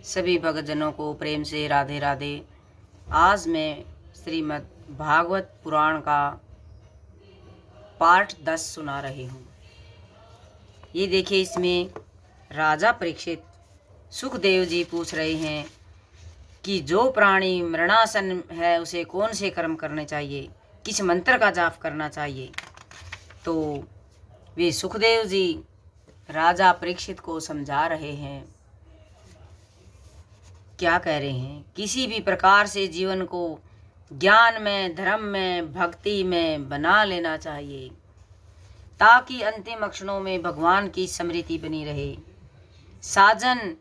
सभी भक्तजनों को प्रेम से राधे राधे। आज मैं श्रीमद् भागवत पुराण का पाठ 10 सुना रही हूँ। ये देखिए, इसमें राजा परीक्षित सुखदेव जी पूछ रहे हैं कि जो प्राणी मरणासन है उसे कौन से कर्म करने चाहिए, किस मंत्र का जाप करना चाहिए। तो वे सुखदेव जी राजा परीक्षित को समझा रहे हैं। क्या कह रहे हैं? किसी भी प्रकार से जीवन को ज्ञान में, धर्म में, भक्ति में बना लेना चाहिए ताकि अंतिम क्षणों में भगवान की स्मृति बनी रहे। साजन,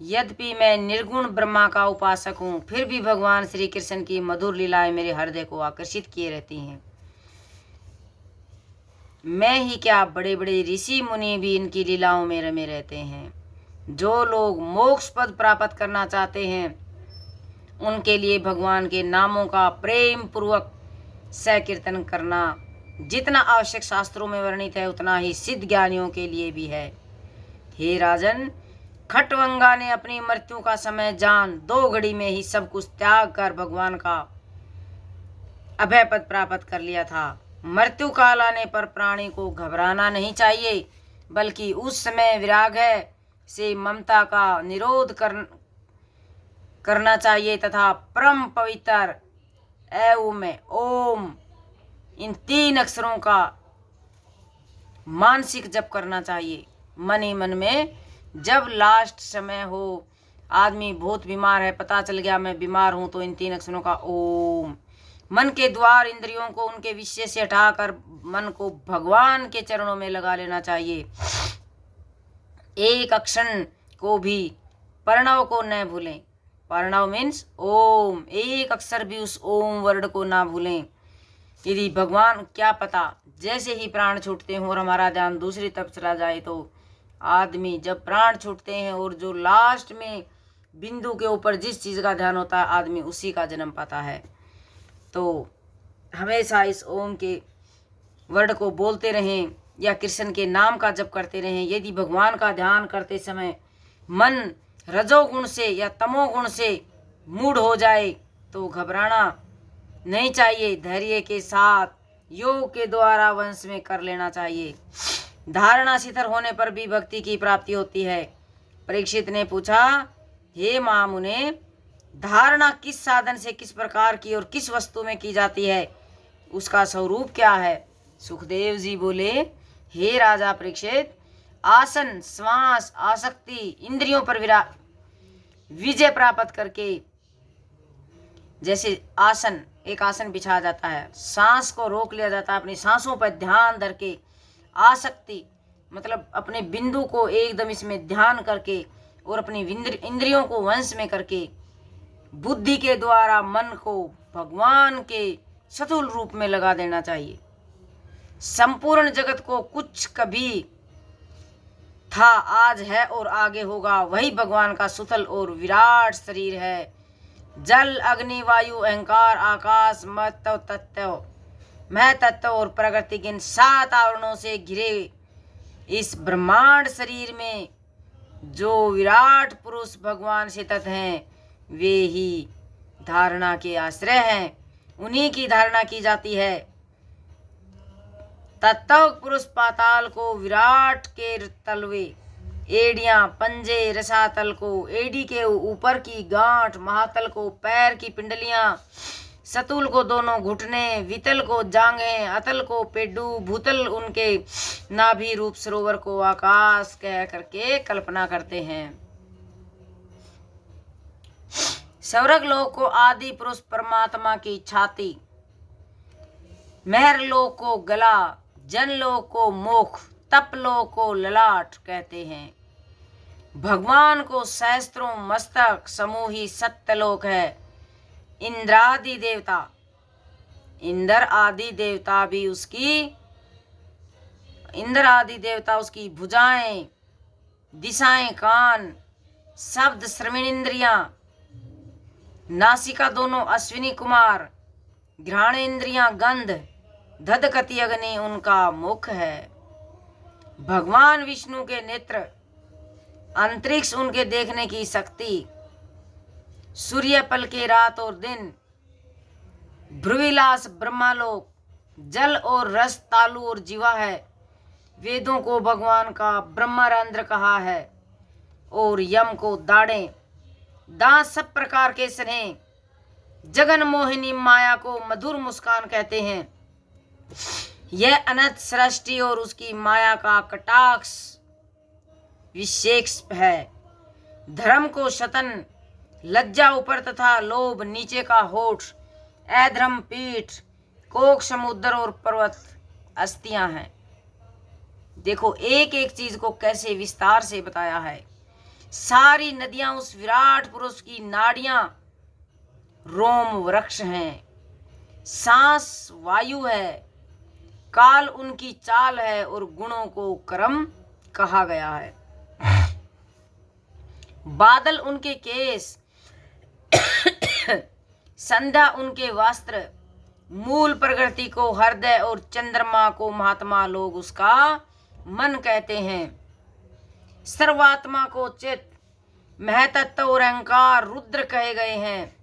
यद्यपि मैं निर्गुण ब्रह्मा का उपासक हूँ, फिर भी भगवान श्री कृष्ण की मधुर लीलाएं मेरे हृदय को आकर्षित किए रहती हैं। मैं ही क्या, बड़े बड़े ऋषि मुनि भी इनकी लीलाओं में रमे रहते हैं। जो लोग मोक्ष पद प्राप्त करना चाहते हैं उनके लिए भगवान के नामों का प्रेम पूर्वक संकीर्तन करना जितना आवश्यक शास्त्रों में वर्णित है, उतना ही सिद्ध ज्ञानियों के लिए भी है। हे राजन, खट्टवंगा ने अपनी मृत्यु का समय जान 2 घड़ी में ही सब कुछ त्याग कर भगवान का अभय पद प्राप्त कर लिया था। मृत्यु काल आने पर प्राणी को घबराना नहीं चाहिए, बल्कि उस समय विराग से ममता का निरोध करना चाहिए तथा परम पवित्र एवं ओम, इन 3 अक्षरों का मानसिक जप करना चाहिए। मन ही मन में, जब लास्ट समय हो, आदमी बहुत बीमार है, पता चल गया मैं बीमार हूं, तो इन 3 अक्षरों का ओम, मन के द्वार इंद्रियों को उनके विषय से हटाकर मन को भगवान के चरणों में लगा लेना चाहिए। एक अक्षर को भी, प्रणव को न भूलें। प्रणव मीन्स ओम, एक अक्षर भी उस ओम वर्ड को ना भूलें। यदि भगवान, क्या पता जैसे ही प्राण छूटते हों और हमारा ध्यान दूसरी तरफ चला जाए, तो आदमी जब प्राण छूटते हैं और जो लास्ट में बिंदु के ऊपर जिस चीज़ का ध्यान होता है, आदमी उसी का जन्म पाता है। तो हमेशा इस ओम के वर्ड को बोलते रहें या कृष्ण के नाम का जप करते रहें। यदि भगवान का ध्यान करते समय मन रजोगुण से या तमोगुण से मूड हो जाए तो घबराना नहीं चाहिए, धैर्य के साथ योग के द्वारा वंश में कर लेना चाहिए। धारणा शिथिल होने पर भी भक्ति की प्राप्ति होती है। परीक्षित ने पूछा, हे महामुने, धारणा किस साधन से, किस प्रकार की और किस वस्तु में की जाती है, उसका स्वरूप क्या है? सुखदेव जी बोले, हे राजा परीक्षित, आसन, श्वास, आसक्ति, इंद्रियों पर विजय प्राप्त करके, जैसे आसन, एक आसन बिछा जाता है, सांस को रोक लिया जाता है, अपनी सांसों पर ध्यान धर के, आसक्ति मतलब अपने बिंदु को एकदम इसमें ध्यान करके और अपनी इंद्रियों को वंश में करके, बुद्धि के द्वारा मन को भगवान के स्थूल रूप में लगा देना चाहिए। संपूर्ण जगत को कुछ कभी था, आज है और आगे होगा, वही भगवान का सुतल और विराट शरीर है। जल, अग्नि, वायु, अहंकार, आकाश, मह तत्व और प्रकृति के इन 7 आवरणों से घिरे इस ब्रह्मांड शरीर में जो विराट पुरुष भगवान स्थित हैं, वे ही धारणा के आश्रय हैं। उन्हीं की धारणा की जाती है। तत्व पुरुष पाताल को विराट के तलवे, एड़ियां, पंजे, रसातल को, एड़ी के ऊपर की गांठ, महातल को पैर की पिंडलियां, सतुल को दोनों घुटने, वितल को जांघें, अतल को पेडू, भूतल उनके नाभि रूप सरोवर को आकाश कह करके कल्पना करते हैं। स्वर्ग लोक को आदि पुरुष परमात्मा की छाती, महर लोक को गला, जन लोक को मुख, तप लोक को ललाट कहते हैं। भगवान को सहस्त्रों मस्तक समूही सत्यलोक है। इंद्रादि देवता, इंद्र आदि देवता भी उसकी, इंद्र आदि देवता उसकी भुजाएं, दिशाएं कान, शब्द श्रवण इंद्रियां, नासिका दोनों अश्विनी कुमार, घ्राण इंद्रियां गंध, धधकती अग्नि उनका मुख है। भगवान विष्णु के नेत्र, अंतरिक्ष उनके देखने की शक्ति, सूर्य पल के रात और दिन, भ्रुविलास ब्रह्मालोक, जल और रस तालु और जीवा है। वेदों को भगवान का ब्रह्मरंध्र कहा है और यम को दाढ़ें, दांत सब प्रकार के स्नेह, जगन मोहिनी माया को मधुर मुस्कान कहते हैं। यह अनंत सृष्टि और उसकी माया का कटाक्ष विशेष है। धर्म को शतन, लज्जा ऊपर तथा लोभ नीचे का होठ, अधर्म पीठ, कोक समुद्र और पर्वत अस्थियां हैं। देखो एक एक चीज को कैसे विस्तार से बताया है। सारी नदियां उस विराट पुरुष की नाड़ियां रोम वृक्ष हैं, सांस वायु है, काल उनकी चाल है और गुणों को कर्म कहा गया है। बादल उनके केस, संध्या उनके वस्त्र, मूल प्रकृति को हृदय और चंद्रमा को महात्मा लोग उसका मन कहते हैं। सर्वात्मा को चित्त, महतत्व और अहंकार रुद्र कहे गए हैं।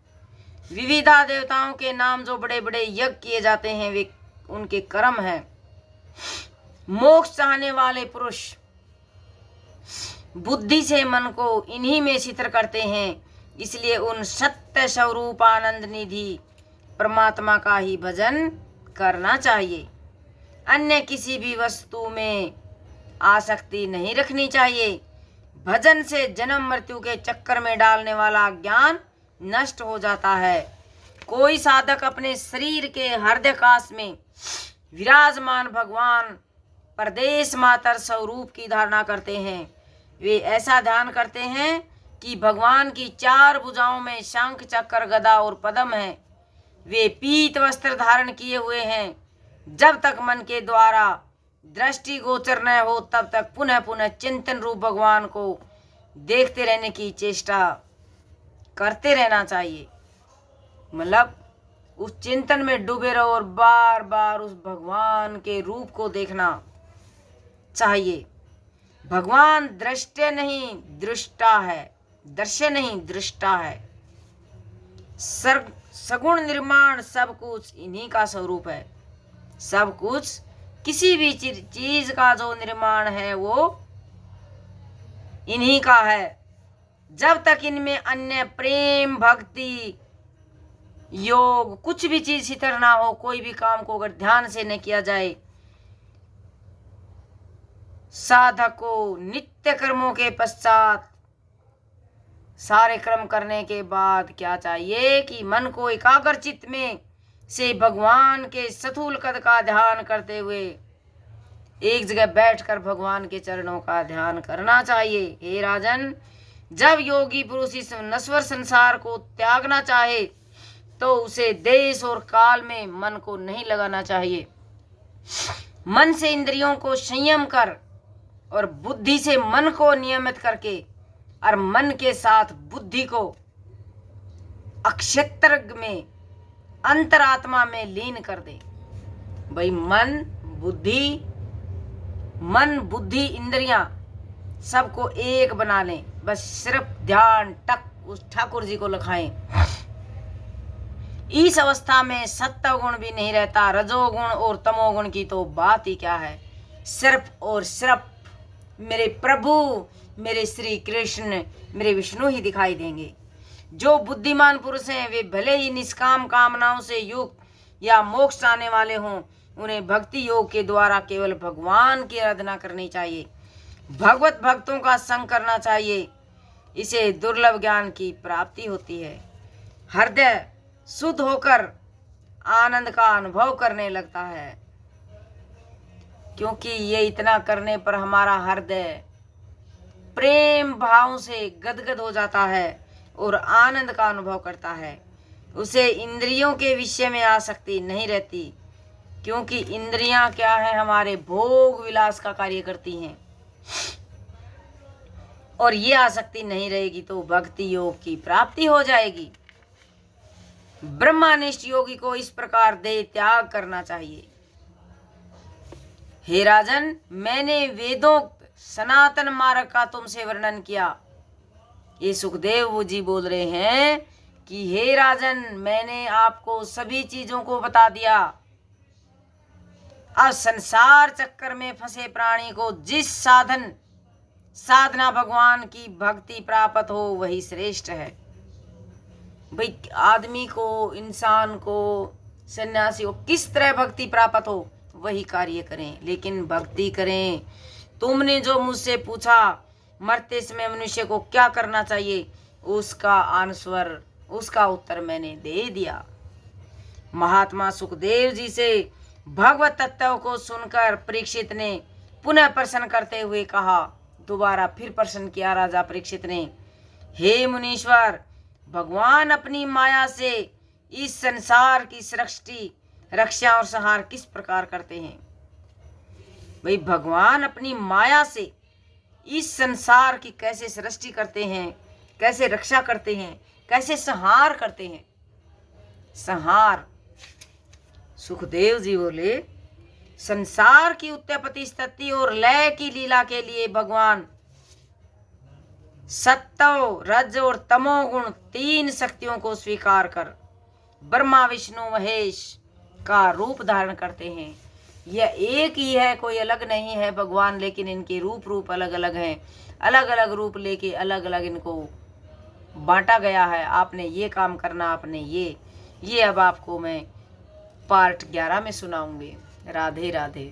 विविधा देवताओं के नाम जो बड़े बड़े यज्ञ किए जाते हैं वे उनके कर्म हैं। मोक्ष चाहने वाले पुरुष बुद्धि से मन को इन्हीं में स्थिर करते हैं, इसलिए उन सत्य स्वरूप आनंद निधि परमात्मा का ही भजन करना चाहिए। अन्य किसी भी वस्तु में आसक्ति नहीं रखनी चाहिए। भजन से जन्म मृत्यु के चक्कर में डालने वाला ज्ञान नष्ट हो जाता है। कोई साधक अपने शरीर के हृदयकाश में विराजमान भगवान परदेश मातर स्वरूप की धारणा करते हैं। वे ऐसा ध्यान करते हैं कि भगवान की चार भुजाओं में शंख चक्र गदा और पद्म है। वे पीत वस्त्र धारण किए हुए हैं। जब तक मन के द्वारा दृष्टि गोचर न हो तब तक पुनः पुनः चिंतन रूप भगवान को देखते रहने की चेष्टा करते रहना चाहिए। मतलब उस चिंतन में डूबे रहो और बार बार उस भगवान के रूप को देखना चाहिए। भगवान दृष्टे नहीं दृष्टा है, दृश्य नहीं दृष्टा है। सगुण निर्माण सब कुछ इन्हीं का स्वरूप है। सब कुछ किसी भी चीज का जो निर्माण है वो इन्हीं का है। जब तक इनमें अन्य प्रेम भक्ति योग कुछ भी चीज स्थिर ना हो, कोई भी काम को अगर ध्यान से न किया जाए, साधक को नित्य कर्मों के पश्चात सारे कर्म करने के बाद क्या चाहिए कि मन को एकाग्र चित्त में से भगवान के स्थूल कद का ध्यान करते हुए एक जगह बैठकर भगवान के चरणों का ध्यान करना चाहिए। हे राजन, जब योगी पुरुष इस नश्वर संसार को त्यागना चाहे तो उसे देश और काल में मन को नहीं लगाना चाहिए। मन से इंद्रियों को संयम कर और बुद्धि से मन को नियमित करके और मन के साथ बुद्धि को अक्षेत्र में अंतरात्मा में लीन कर दे। भाई मन बुद्धि इंद्रियां सबको एक बना लें, बस सिर्फ ध्यान टक उस ठाकुर जी को लगाएं। इस अवस्था में सत्वगुण भी नहीं रहता, रजोगुण और तमोगुण की तो बात ही क्या है। सिर्फ और सिर्फ मेरे प्रभु, मेरे श्री कृष्ण, मेरे विष्णु ही दिखाई देंगे। जो बुद्धिमान पुरुष हैं वे भले ही निष्काम कामनाओं से युक्त या मोक्ष चाहने वाले हों, उन्हें भक्ति योग के द्वारा केवल भगवान की आराधना करनी चाहिए, भगवत भक्तों का संग करना चाहिए। इसे दुर्लभ ज्ञान की प्राप्ति होती है। हृदय शुद्ध होकर आनंद का अनुभव करने लगता है, क्योंकि ये इतना करने पर हमारा हृदय प्रेम भाव से गदगद हो जाता है और आनंद का अनुभव करता है। उसे इंद्रियों के विषय में आसक्ति नहीं रहती, क्योंकि इंद्रियां क्या है, हमारे भोग विलास का कार्य करती हैं। और ये आसक्ति नहीं रहेगी तो भक्ति योग की प्राप्ति हो जाएगी। ब्रह्मनिष्ठ योगी को इस प्रकार देह त्याग करना चाहिए। हे राजन, मैंने वेदोक्त सनातन मार्ग का तुमसे वर्णन किया। ये सुखदेव जी बोल रहे हैं कि हे राजन, मैंने आपको सभी चीजों को बता दिया। अब संसार चक्कर में फंसे प्राणी को जिस साधना भगवान की भक्ति प्राप्त हो वही श्रेष्ठ है। भाई आदमी को, इंसान को, सन्यासी को किस तरह भक्ति प्राप्त हो वही कार्य करें, लेकिन भक्ति करें। तुमने जो मुझसे पूछा मरते समय मनुष्य को क्या करना चाहिए, उसका आंसर, उसका उत्तर मैंने दे दिया। महात्मा सुखदेव जी से भगवत तत्व को सुनकर परीक्षित ने पुनः प्रश्न करते हुए कहा, दोबारा फिर प्रश्न किया राजा परीक्षित ने, हे मुनीश्वर, भगवान अपनी माया से इस संसार की सृष्टि, रक्षा और संहार किस प्रकार करते हैं? भाई भगवान अपनी माया से इस संसार की कैसे सृष्टि करते हैं, कैसे रक्षा करते हैं, कैसे संहार करते हैं? संहार, सुखदेव जी बोले, संसार की उत्पत्ति, स्थिति और लय की लीला के लिए भगवान सत्व, रज और तमो गुण 3 शक्तियों को स्वीकार कर ब्रह्मा विष्णु महेश का रूप धारण करते हैं। यह एक ही है, कोई अलग नहीं है भगवान, लेकिन इनके रूप अलग अलग हैं। अलग अलग रूप लेके अलग अलग इनको बांटा गया है। आपने ये काम करना, आपने ये अब आपको मैं पार्ट 11 में सुनाऊंगी। राधे राधे।